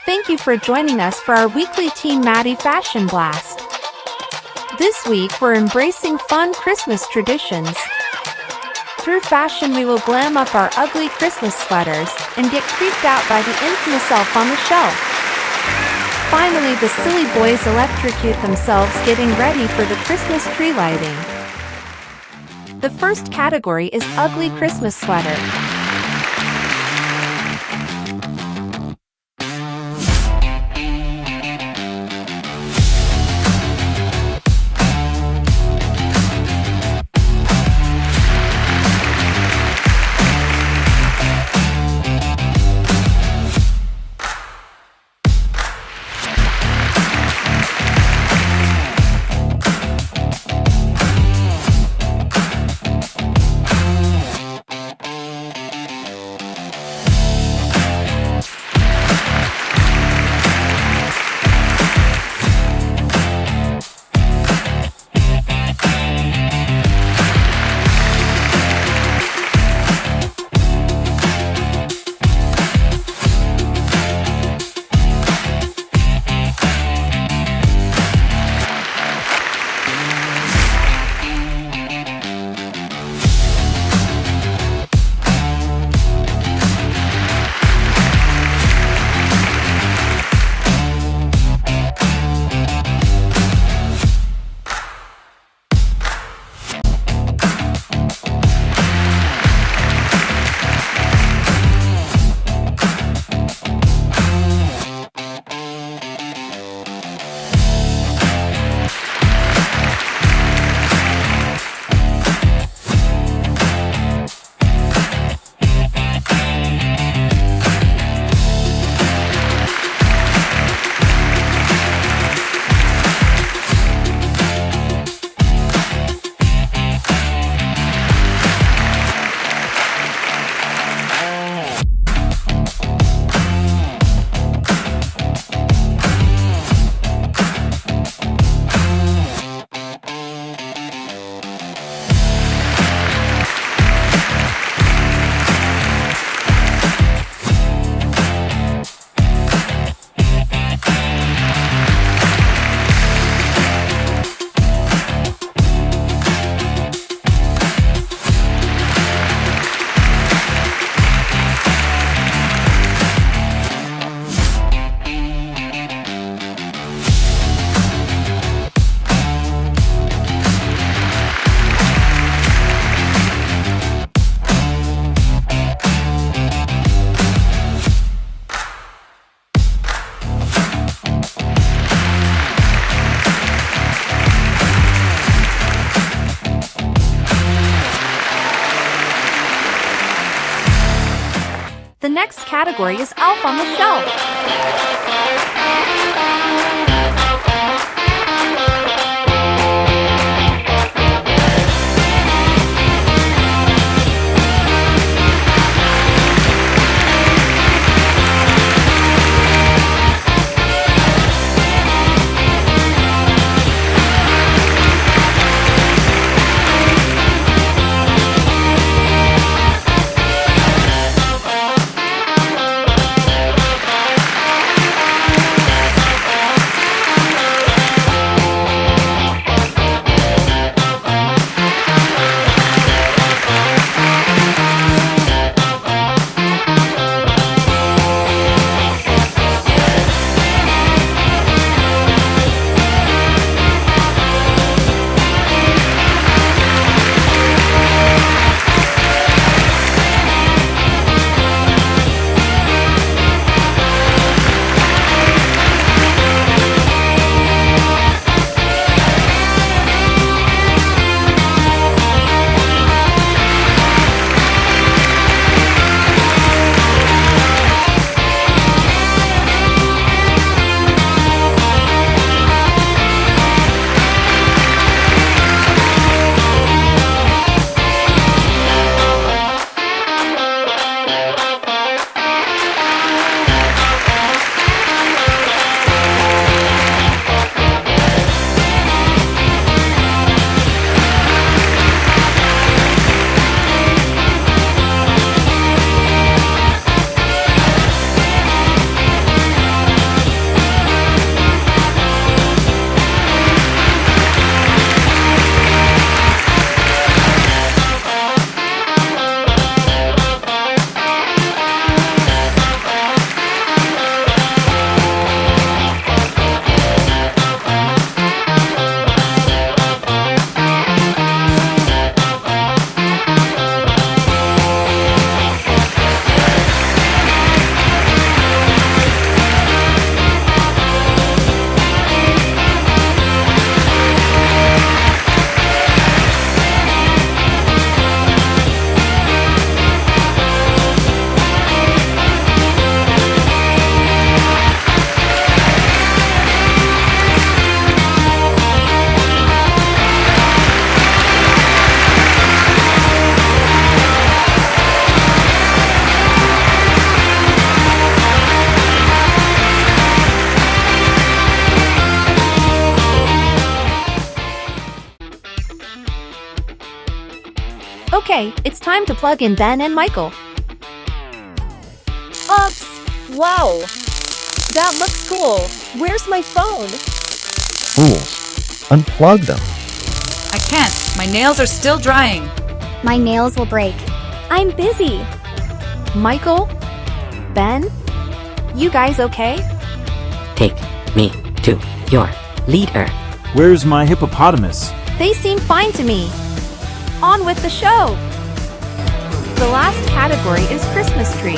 Thank you for joining us for our weekly Team Maddie Fashion Blast. This week we're embracing fun Christmas traditions. Through fashion we will glam up our ugly Christmas sweaters and get creeped out by the infamous elf on the shelf. Finally, the silly boys electrocute themselves getting ready for the Christmas tree lighting. The first category is ugly Christmas sweater. The next category is elf on the shelf. Okay, it's time to plug in Ben and Michael. Oops! Wow! That looks cool. Where's my phone? Fools. Unplug them. I can't. My nails are still drying. My nails will break. I'm busy. Michael? Ben? You guys okay? Take me to your leader. Where's my hippopotamus? They seem fine to me. On with the show! The last category is Christmas tree.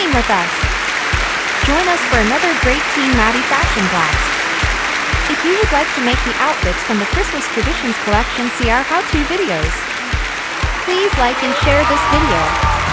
With us. Join us for another great Team Maddie Fashion Blast. If you would like to make the outfits from the Christmas Traditions collection, see our how-to videos. Please like and share this video.